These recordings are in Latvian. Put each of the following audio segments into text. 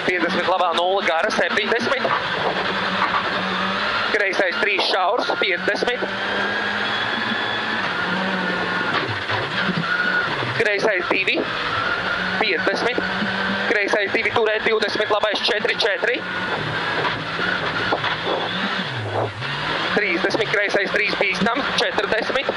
50 labā 0 gara 70. Kreisais 3 šaurs 50. Kreisais 2 50. Kreisais 2 turēt 20, labais 4 4. 30, kreisais 3 bīstams 40.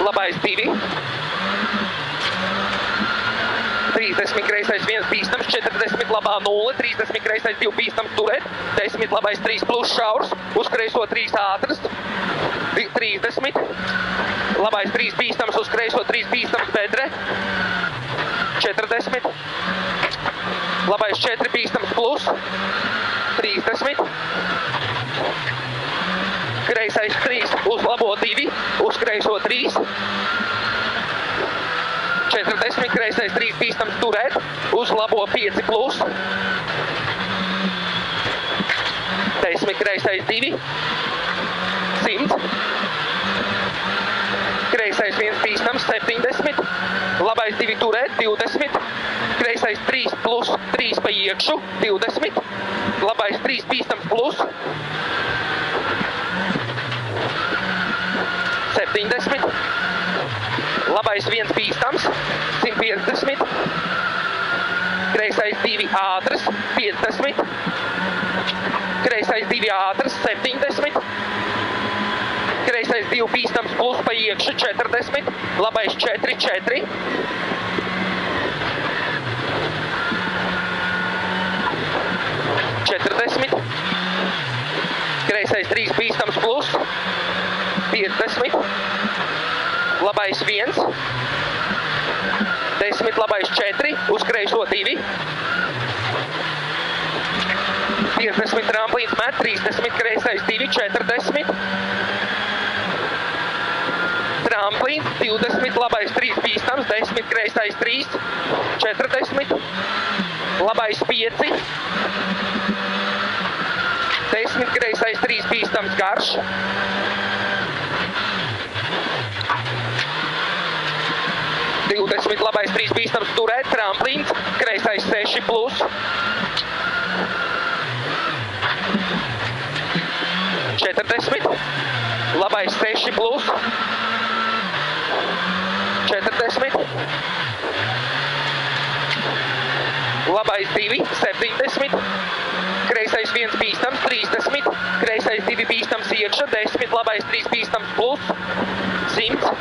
Labais 2. 30, kreisais 1 bīstams, 40, labā 0, 30, kreisais 2 bīstams turēt, 10, labais 3 plus šaurs, uz kreiso 3 ātras, 30, labais 3 bīstams, uz kreiso 3 bīstams bedre, 40, labais 4 bīstams plus, 30, kreisais 3 uz labo 2, uz kreiso 3, 40, kreisais 3 bīstams turēt, uz labo 5 plus. 10, kreisais 2, 100. Kreisais 1 bīstams 70, labais 2 turēt 20, kreisais 3 plus 3 pa iekšu 20, labais 3 bīstams plus 70. Labais 1 bīstams, 150, kreisais 2 ātras, 50, kreisais 2 ātras, 70, kreisais 2 bīstams plus pa iekšu, 40, labais 4 4, kreisais 3 bīstams plus, 50, labais 1, 10, labais 4, uz kreiso 2, 50, tramplīns met, 30, kreisais 2, 40, tramplīns, 20, labais 3 bīstams, 10, kreisais 3, 40, labais 5, 10, kreisais 3 bīstams garš, 20, labais 3 bīstams turēt, tramplīns, kreisais 6 plus, 40, labais 6 plus, 40, labais 2, 70, kreisais 1 bīstams, 30, kreisais 2 bīstams iekša, 10, labais 3 bīstams plus, 100,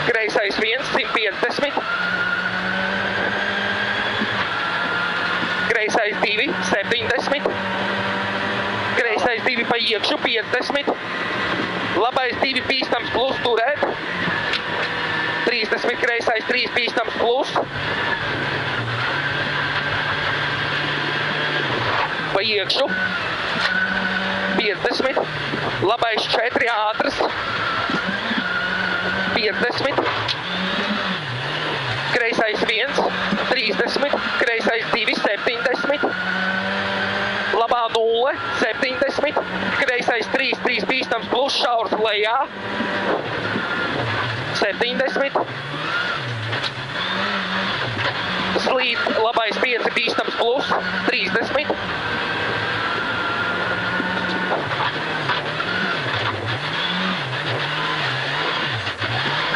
kreisais 1, 150, kreisais 2, 70, kreisais 2 pa iekšu, 50, labais 2 bīstams plus turēt, 30, kreisais 3 bīstams plus, pa iekšu, 50, labais 4 ātras, 50, kreisais 1, 30, kreisais 2, 70, labā 0, 70, kreisais 3, 3 bīstams plus šaurs lejā, 70, slīd labais 5 bīstams plus, 30,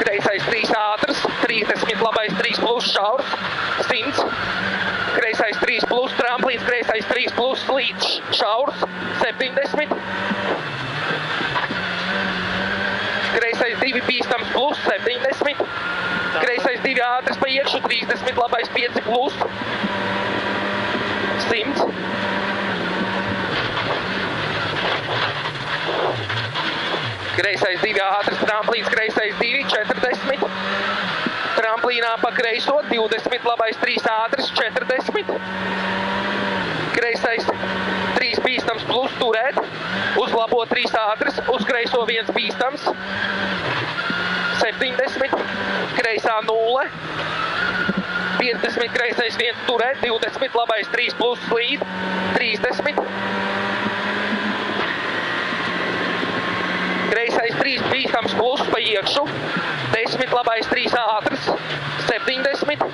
kreisais 3 ātras, 30, labais 3 plus šaurs, 100, kreisais 3 plus tramplīns, kreisais 3 plus slīds šaurs, 70, kreisais 2 bīstams plus, 70, kreisais 2 ātras pa iekšu, 30, labais 5 plus, 100, kreisais 2 ātras, tramplīns, kreisais 2, 40, tramplīnā pa kreiso, 20, labais 3 ātras, 40, kreisais 3 bīstams plus turēt, uz labo 3 ātras, uz kreiso 1 bīstams, 70, kreisā 0, 50, kreisais 1 turēt, 20, labais 3 plus slīd, 30, kreisais 3 bīstams plus pa iekšu, 10, labais 3 ātras, 70.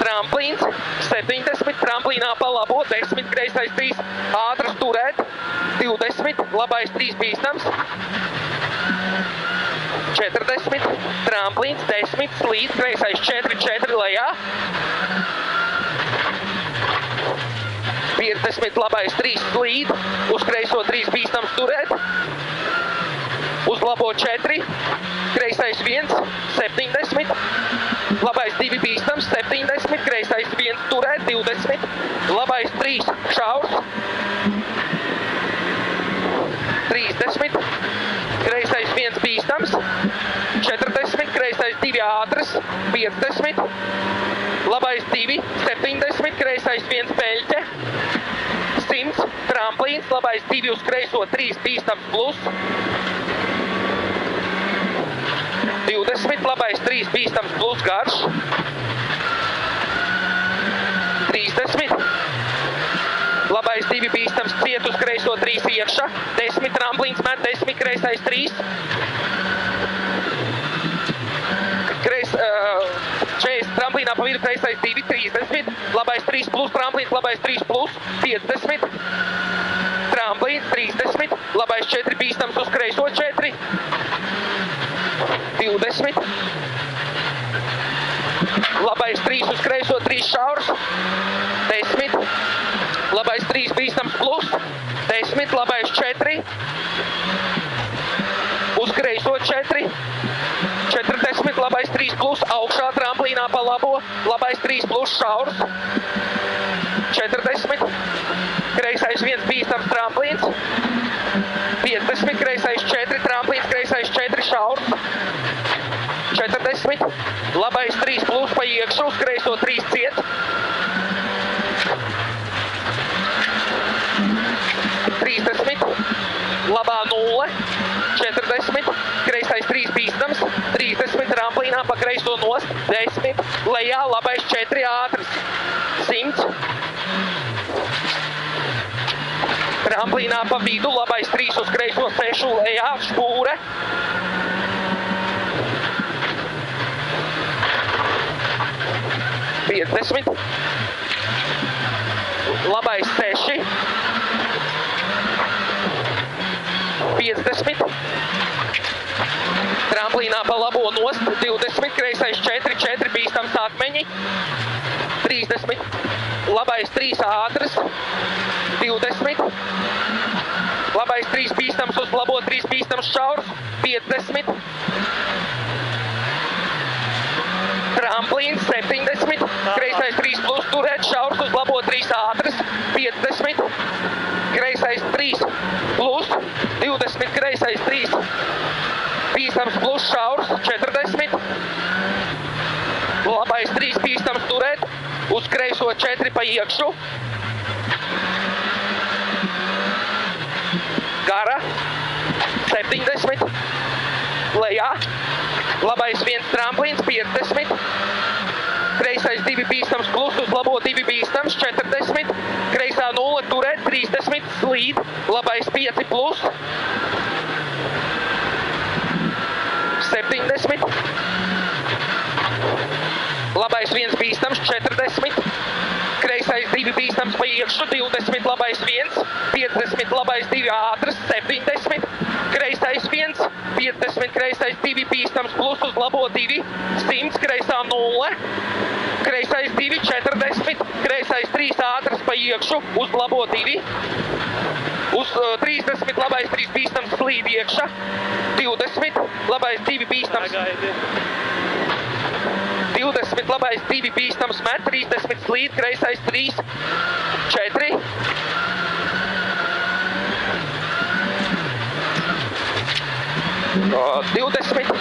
Tramplīns, 70, tramplīnā pa labo, 10, kreisais 3, ātrs turēt, 20, labais 3 bīstams, 40, tramplīns, 10, slīd, kreisais 4, 4 lejā, 50, labais 3 slīd, uz kreiso 3 bīstams turēt, uz labo 4, kreisais 1, 70, labais 2 bīstams, 70, kreisais 1 turēt, 20, labais 3 šaurs, 30, kreisais 1 bīstams, 40, kreisais 2 ātrs, 50, labais 2, 70, kreisais 1 peļķe, 100, tramplīns, labais 2 uz kreiso 3 bīstams plus, 20, labais 3 bīstams plus garš, 30, labais 2 bīstams ciet uz kreiso 3 iekšā, 10, tramplīns met, 10, kreisais 3, 40, tramplīnā pa vidu kreisais 2, 30, labais 3 plus, tramplīns, labais 3 plus, 50, tramplīns, 30, labais 4 bīstams uz kreiso 4, 20, labais 3 uz kreiso 3 šaurs, 10, labais 3 bīstams plus, 10, labais 4, uz kreiso 4, 40, labais 3 plus, augšā tramplīnā pa labo, labais 3 plus šaurs, 40, kreisais 1 bīstams tramplīns, 50, kreisais 4, tramplīns, kreisais 4 šaurs, 40, labais 3 plus pa iekšu, uz kreiso 3 ciet, 30, labā 0, 40, kreisais 3 bīstams, 30, tramplīnā pa kreiso nost, 10, lejā labais 4 ātrs, 100, tramplīnā pa vidu, labais 3 uz kreiso 6 lejā, špūre, 50, labais 6, 50, tramplīnā pa labo nost, 20, kreisais 4, 4 bīstams akmeņi, 30, labais 3 ātrs, 20, labais 3 bīstams uz labo 3 bīstams šaurs, 50, tramplīns, 70, kreisais 3 plus turēt, šaurs uz labo 3 ātrs, 50, kreisais 3 plus, 20, kreisais 3, bīstams plus šaurs, 40, labais 3 bīstams turēt, uz kreiso 4 pa iekšu, gara, 70, lejā, labais 1 tramplīns, 50, kreisais 2 bīstams plus, uz labo 2 bīstams, 40, kreisā 0 turēt, 30, slīd, labais 5 plus, 70, labais 1 bīstams, 40, kreisais 2 bīstams pa iekšu, 20, labais 1, 50, labais 2 ātrs, 70, kreisais 1, 50, kreisais 2 bīstams plus, uz labo 2, 100, kreisā 0, kreisais 2, 40, kreisais 3 ātrs pa iekšu, uz labo 2, uz 30, labais 3 bīstams slīd iekšā, 20, labais 2 bīstams, 20, labais 2 bīstams met, 30 slīd, kreisais 3, 4, 20,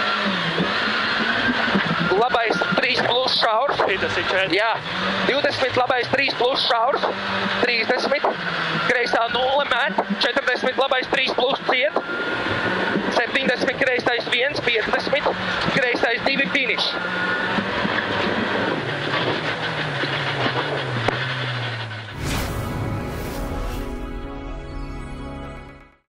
labais 3 plus šaurs, jā, 20, labais 3 plus šaurs, 30, kreisā 0 met, 40, labais 3 plus ciet, 70, kreisais 1, 50, kreisais 2 finish.